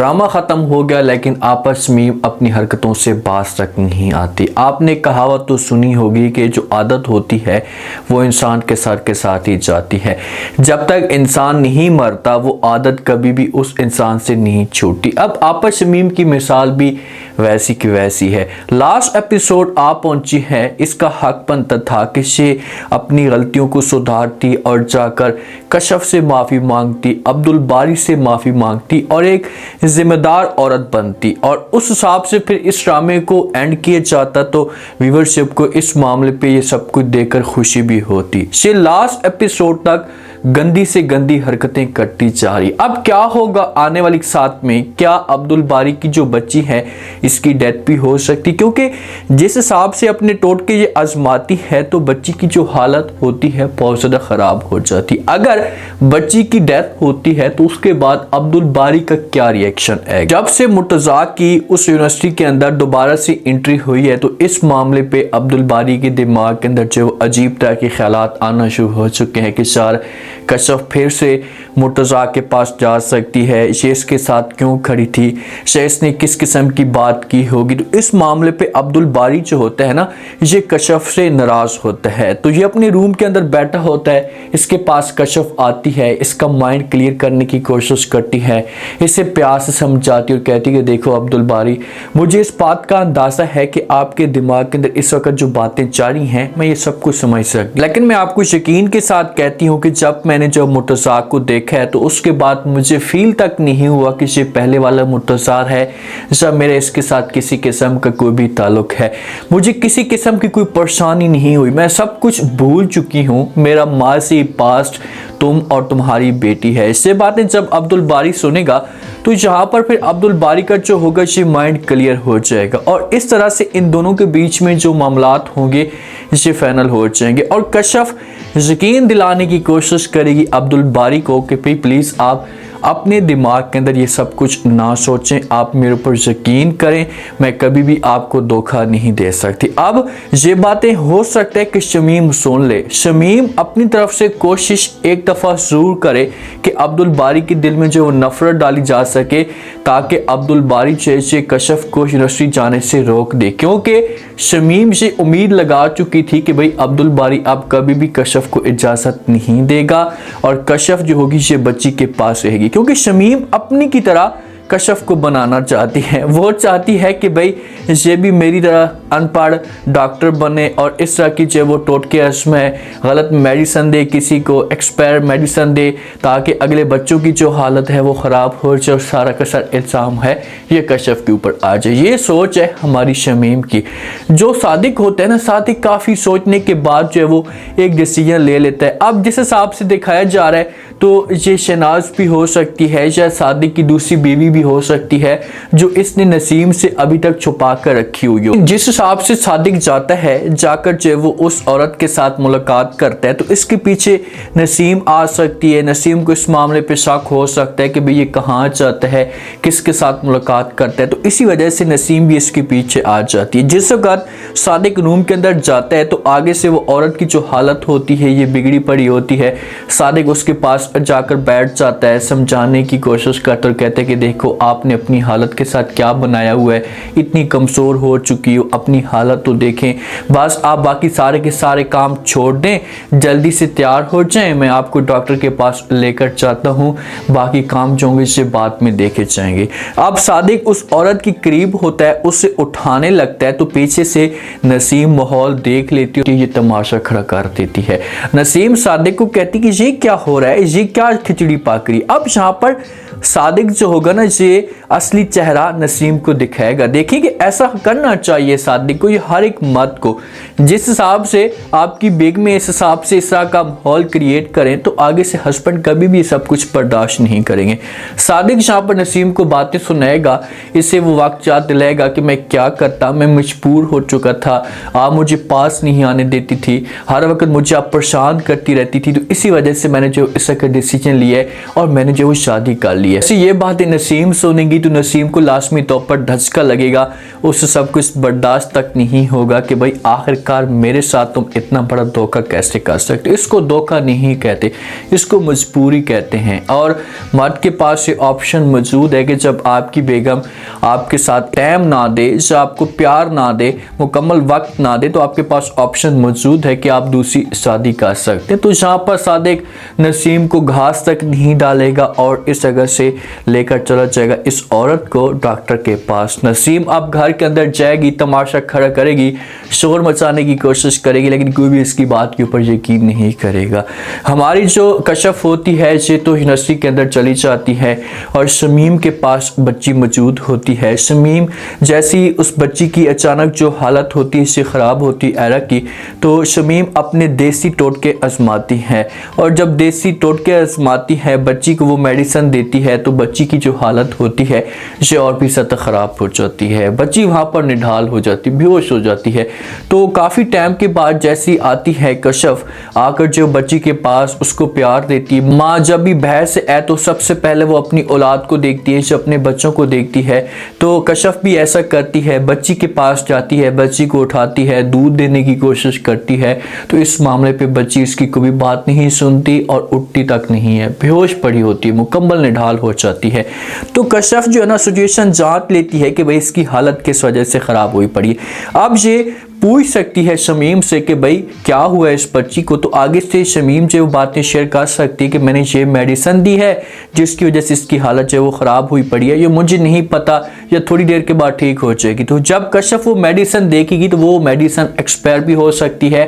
Drama खत्म हो गया, लेकिन आपस में अपनी हरकतों से बाज तक नहीं आती। आपने कहावत तो सुनी होगी कि जो आदत होती है वो इंसान के सर के साथ ही जाती है। जब तक इंसान नहीं मरता वो आदत कभी भी उस इंसान से नहीं छूटती। अब आपस मीम की मिसाल भी वैसी की वैसी है। लास्ट एपिसोड आप पहुंची है, इसका हक बनता था कि से अपनी गलतियों को सुधारती और जाकर कशफ से माफ़ी मांगती, अब्दुल बारी से माफ़ी मांगती और एक जिम्मेदार औरत बनती, और उस हिसाब से फिर इस ड्रामे को एंड किया जाता तो व्यूअरशिप को इस मामले पे ये सब कुछ देखकर खुशी भी होती। से लास्ट एपिसोड तक गंदी से गंदी हरकतें करती जा रही। अब क्या होगा आने वाली साथ में? क्या अब्दुल बारी की जो बच्ची है इसकी डेथ भी हो सकती, क्योंकि जिस हिसाब से अपने टोटके ये आजमाती है तो बच्ची की जो हालत होती है बहुत ज़्यादा ख़राब हो जाती। अगर बच्ची की डेथ होती है तो उसके बाद अब्दुल बारी का क्या रिएक्शन है? जब से मुर्तज़ा की उस यूनिवर्सिटी के अंदर दोबारा से एंट्री हुई है तो इस मामले पे अब्दुल बारी के दिमाग के अंदर जो अजीब तरह के ख्यालात आना शुरू हो चुके हैं कि शार कशफ फिर से मुर्तज़ा के पास जा सकती है, शेष के साथ क्यों खड़ी थी, शेष ने किस किस्म की बात की होगी। तो इस मामले पे अब्दुल बारी जो होता है ना, ये कशफ से नाराज़ होता है। तो ये अपने रूम के अंदर बैठा होता है, इसके पास कशफ आती है, इसका माइंड क्लियर करने की कोशिश करती है, इसे प्यार से समझाती और कहती है कि देखो अब्दुल बारी, मुझे इस बात का अंदाज़ा है कि आपके दिमाग के अंदर इस वक्त जो बातें जारी हैं मैं ये सब कुछ समझ सकती, लेकिन मैं आपको यकीन के साथ कहती हूँ कि जब मुर्तज़ा को देखा है तो उसके बाद मुझे फील तक नहीं हुआ कि ये पहले वाला मुर्तज़ा है, जब मेरे इसके साथ किसी किस्म का कोई भी ताल्लुक है। मुझे किसी किस्म की कोई परेशानी नहीं हुई, मैं सब कुछ भूल चुकी हूँ। मेरा माजी पास्ट तुम और तुम्हारी बेटी है। इससे बातें जब अब्दुल बारी सुनेगा तो यहाँ पर फिर अब्दुल बारी का जो होगा ये माइंड क्लियर हो जाएगा और इस तरह से इन दोनों के बीच में जो मामलात होंगे ये फाइनल हो जाएंगे और कशफ यकीन दिलाने की कोशिश करेगी अब्दुल बारी को कि प्लीज़ आप अपने दिमाग के अंदर ये सब कुछ ना सोचें, आप मेरे ऊपर यकीन करें, मैं कभी भी आपको धोखा नहीं दे सकती। अब ये बातें हो सकता है कि शमीम सुन ले, शमीम अपनी तरफ से कोशिश एक दफ़ा ज़रूर करे कि अब्दुल बारी के दिल में जो वो नफ़रत डाली जा सके ताकि अब्दुल बारी जैसे कशफ को यूनिवर्सिटी जाने से रोक दे, क्योंकि शमीम ये उम्मीद लगा चुकी थी कि भाई अब्दुल बारी अब कभी भी कशफ को इजाज़त नहीं देगा और कशफ जो होगी ये बच्ची के पास रहेगी, क्योंकि शमीम अपनी की तरह कशफ को बनाना चाहती है। वो चाहती है कि भाई ये भी मेरी तरह अनपढ़ डॉक्टर बने और इस तरह की जो वो टोटके में गलत मेडिसन दे, किसी को एक्सपायर मेडिसन दे ताकि अगले बच्चों की जो हालत है वो ख़राब हो जाए और सारा का सारा इल्ज़ाम है ये कशफ के ऊपर आ जाए। ये सोच है हमारी शमीम की। जो सादिक होता है ना, सादिक काफ़ी सोचने के बाद जो है वो एक डिसीजन ले लेता है। अब जिस हिसाब से दिखाया जा रहा है तो ये शनाज भी हो सकती है या सादिक की दूसरी बीवी भी हो सकती है जो इसने नसीम से अभी तक छुपा कर रखी हुई हो। जिस हिसाब से सादिक जाता है, जाकर जो वो उस औरत के साथ मुलाकात करता है तो इसके पीछे नसीम आ सकती है। नसीम को इस मामले पे शक हो सकता है कि भाई ये कहाँ जाता है, किसके साथ मुलाकात करता है, तो इसी वजह से नसीम भी इसके पीछे आ जाती है। जिस वक्त सादिक रूम के अंदर जाता है तो आगे से वो औरत की जो हालत होती है ये बिगड़ी पड़ी होती है। सादिक उसके पास जाकर बैठ जाता है, समझाने की कोशिश करता और कहते हैं कि देखो आपने अपनी हालत के साथ क्या बनाया हुआ है, इतनी कमज़ोर हो चुकी हो, अपनी हालत तो देखें, बस आप बाकी सारे के सारे काम छोड़ दें, जल्दी से तैयार हो जाएं, मैं आपको डॉक्टर के पास लेकर जाता हूं, बाकी काम जो होंगे इससे बाद में देखे जाएंगे। अब सादिक उस औरत के करीब होता है, उससे उठाने लगता है तो पीछे से नसीम माहौल देख लेती है, ये तमाशा खड़ा कर देती है। नसीम सादिक को कहती कि ये क्या हो रहा है, ये क्या खिचड़ी पाक रही। अब यहाँ पर सादिक जो होगा ना ये असली चेहरा नसीम को दिखाएगा। देखिए कि ऐसा करना चाहिए सादिक को, ये हर एक मर्द को, जिस हिसाब से आपकी बेग में इस हिसाब से इस तरह का माहौल क्रिएट करें तो आगे से हस्बैंड कभी भी सब कुछ बर्दाश्त नहीं करेंगे। सादिक यहाँ पर नसीम को बातें सुनाएगा, इससे वो वक्त याद दिलाएगा कि मैं क्या करता, मैं मजबूर हो चुका था, आप मुझे पास नहीं आने देती थी, हर वक्त मुझे आप परेशान करती करती रहती थी, तो इसी वजह से मैंने जो इसका डिसीजन लिया है और मैंने जो वो शादी कर ली है। ऐसी ये बातें नसीम सुनेंगी तो नसीम को लाजमी तौर पर धचका लगेगा, उससे सब कुछ बर्दाश्त तक नहीं होगा कि भाई आखिरकार मेरे साथ तुम इतना बड़ा धोखा कैसे कर सकते। इसको धोखा नहीं कहते, इसको मजबूरी कहते हैं। और मर्द के पास ये ऑप्शन मौजूद है कि जब आपकी बेगम आपके साथ टाइम ना दे, जब आपको प्यार ना दे, मुकम्मल वक्त ना दे, तो आपके पास ऑप्शन मौजूद है कि आप दूसरी शादी कर सकते हैं। तो जहाँ पर सादिक नसीम को घास तक नहीं डालेगा और इस जगह से लेकर चला जाएगा इस औरत को डॉक्टर के पास। नसीम अब घर के अंदर जाएगी, तमाशा खड़ा करेगी, शोर मचाने की कोशिश करेगी, लेकिन कोई भी इसकी बात के ऊपर यकीन नहीं करेगा। हमारी जो कशफ होती है ये तो यूनिवर्सिटी के अंदर चली जाती है और शमीम के पास बच्ची मौजूद होती है। शमीम जैसी उस बच्ची की अचानक जो हालत होती है इससे ख़राब होती है एरा की, तो शमीम अपने देसी टोटके आजमाती है और जब देसी टोटके आजमाती है, बच्ची को वो मेडिसिन देती है, तो बच्ची की जो हालत होती है ये और भी ज़्यादा ख़राब हो जाती है। बच्ची वहाँ पर निढाल हो जाती, बेहोश हो जाती है। तो काफ़ी टाइम के बाद जैसी आती है कशफ, आकर जो बच्ची के पास उसको प्यार देती है। माँ जब भी बाहर से आए तो सबसे पहले वो अपनी औलाद को देखती है, जो अपने बच्चों को देखती है। तो कशफ भी ऐसा करती है, बच्ची के पास जाती है, बच्ची को उठाती है, दूध देने की कोशिश करती है। तो इस मामले पे बच्ची इसकी कोई बात नहीं सुनती और उठती तक नहीं है, बेहोश पड़ी होती है, मुकम्मल निढाल हो जाती है। तो कशफ जो है ना सिचुएशन जांच लेती है कि भाई इसकी हालत किस वजह से ख़राब हुई पड़ी। अब ये पूछ सकती है शमीम से कि भाई क्या हुआ है इस बच्ची को, तो आगे से शमीम जो बातें शेयर कर सकती है कि मैंने ये मेडिसिन दी है जिसकी वजह से इसकी हालत जो है वो ख़राब हुई पड़ी है, ये मुझे नहीं पता, या थोड़ी देर के बाद ठीक हो जाएगी। तो जब कशफ वो मेडिसिन देखेगी तो वो मेडिसिन एक्सपायर भी हो सकती है,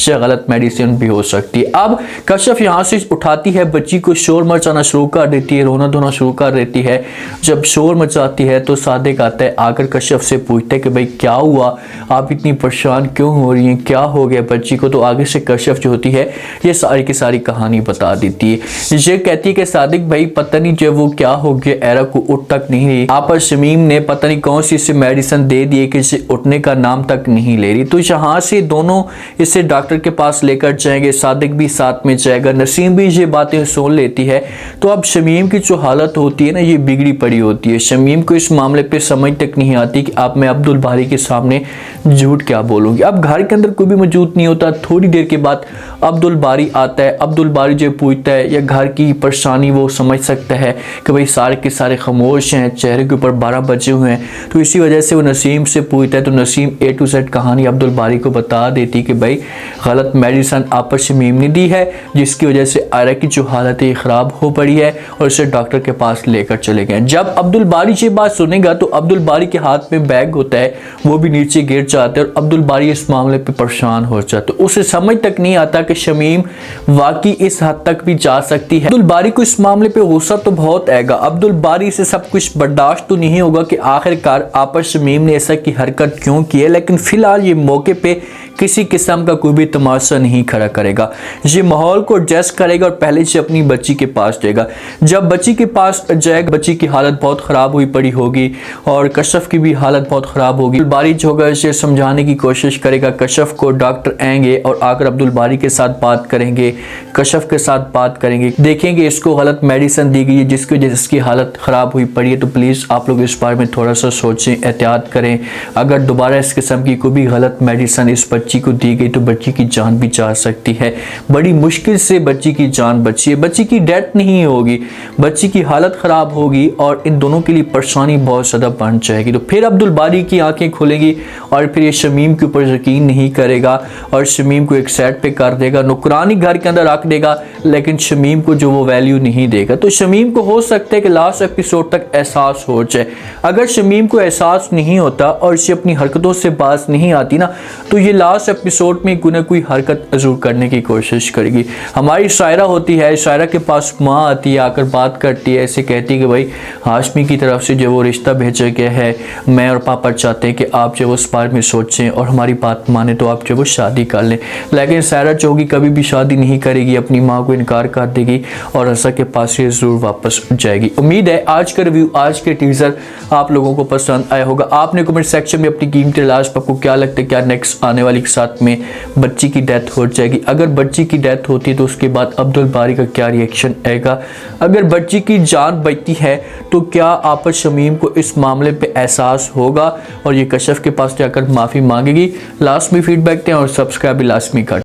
या गलत मेडिसिन भी हो सकती है। अब कशफ यहाँ से उठाती है बच्ची को, शोर मचाना शुरू कर देती है, रोना धोना शुरू कर देती है। जब शोर मचाती है तो सादिक आता है, आकर कशफ से पूछता है कि भाई क्या हुआ, आप इतनी परेशान क्यों हो रही हैं, क्या हो गया बच्ची को। तो आगे से कशफ जो होती है ये सारी की सारी कहानी बता देती है। ये कहती है कि सादिक भाई पता नहीं जो वो क्या हो गया, एरा को उठ तक नहीं रही। आप पर शमीम ने पता नहीं कौन सी इसे मेडिसिन दे दी कि इसे उठने का नाम तक नहीं ले रही। तो यहाँ से दोनों इसे डॉक्टर के पास लेकर जाएंगे, सादिक भी साथ में जाएगा। नसीम भी ये बातें सुन लेती है। तो अब शमीम की जो हालत होती है ना ये बिगड़ी पड़ी होती है। शमीम को इस मामले पे समझ तक नहीं आती कि अब मैं अब्दुल बारी के सामने झूठ क्या बोलूँगी। अब घर के अंदर कोई भी मौजूद नहीं होता। थोड़ी देर के बाद अब्दुल बारी आता है। अब्दुल बारी जो पूछता है या घर की परेशानी वो समझ सकता है कि भाई सारे के सारे खामोश हैं, चेहरे के ऊपर 12 बजे हुए हैं। तो इसी वजह से वो नसीम से पूछता है। तो नसीम A to Z कहानी अब्दुल बारी को बता देती कि भाई गलत मेडिसिन आप पर शमीम ने दी है जिसकी वजह से आयरा की जो हालत है ख़राब हो पड़ी है और उसे डॉक्टर के पास लेकर चले गए। जब अब्दुल बारी ये बात सुनेगा तो अब्दुल बारी के हाथ में बैग होता है, वो भी नीचे गिर जाते हैं और अब्दुल बारी इस मामले पे परेशान हो जाते। तो उसे समझ तक नहीं आता कि शमीम वाकई इस हद तक भी जा सकती है। अब्दुल बारी को इस मामले पे गुस्सा तो बहुत आएगा। अब्दुल बारी से सब कुछ बर्दाश्त तो नहीं होगा कि आखिरकार आप पर शमीम ने ऐसा की हरकत क्यों की है, लेकिन फिलहाल ये मौके पे किसी किस्म का कोई भी तमाशा नहीं खड़ा करेगा। ये माहौल को एडजस्ट करेगा और पहले से अपनी बच्ची के पास जाएगा। जब बच्ची के पास जाएगा बच्ची की हालत बहुत ख़राब हुई पड़ी होगी और कशफ की भी हालत बहुत ख़राब होगी। अब्दुल बारी जो होगा इसे समझाने की कोशिश करेगा कशफ को। डॉक्टर आएंगे और आकर अब्दुल बारी के साथ बात करेंगे, कशफ के साथ बात करेंगे, देखेंगे इसको गलत मेडिसिन दी गई है जिसकी वजह से इसकी हालत ख़राब हुई पड़ी है। तो प्लीज़ आप लोग इस बारे में थोड़ा सा सोचें, एहतियात करें। अगर दोबारा इस किस्म की कोई भी गलत मेडिसिन इस बच्ची को दी गई तो बच्ची की जान भी जा सकती है। बड़ी मुश्किल से बच्ची की जान बची है। बच्ची की डेथ नहीं होगी, बच्ची की हालत ख़राब होगी और इन दोनों के लिए परेशानी बहुत ज़्यादा बढ़ जाएगी। तो फिर अब्दुल बारी की आंखें खुलेंगी और फिर ये शमीम के ऊपर यकीन नहीं करेगा और शमीम को एक साइड पे कर देगा, नुकरानी घर के अंदर रख देगा, लेकिन शमीम को जो वो वैल्यू नहीं देगा। तो शमीम को हो सकता है कि लास्ट एपिसोड तक एहसास हो जाए। अगर शमीम को एहसास नहीं होता और इसे अपनी हरकतों से बाज नहीं आती ना, तो ये लास्ट एपिसोड में कोई ना कोई हरकत जरूर करने की कोशिश करेगी। हमारी शायरा होती है, शायरा के पास माँ आती है, आकर बात करती है, ऐसे कहती है कि भाई हाशमी की तरफ से जो वो रिश्ता भेजा गया है, मैं और पापा चाहते हैं कि आप जो उस बारे में सोचें और हमारी बात माने तो आप जो वो शादी कर लें। लेकिन शायरा जो होगी होगी, कभी भी शादी नहीं करेगी, अपनी माँ को इनकार कर देगी और रज़ा के पास ये ज़रूर वापस जाएगी। उम्मीद है आज का रिव्यू, आज के टीज़र आप लोगों को पसंद आया होगा। आपने कमेंट सेक्शन में अपनी कीमती राय, आपको क्या लगता है, क्या नेक्स्ट आने वाली के साथ में बच्ची की डेथ हो जाएगी? अगर बच्ची की डेथ होती है तो उसके बाद अब्दुल बारी का क्या रिएक्शन आएगा? अगर बच्ची की जान बचती है तो क्या आपस शमीम को इस मामले पे एहसास होगा और ये कशफ के पास जाकर माफ़ी मांगेगी? लास्ट में फीडबैक दें और सब्सक्राइब भी लाजमी कर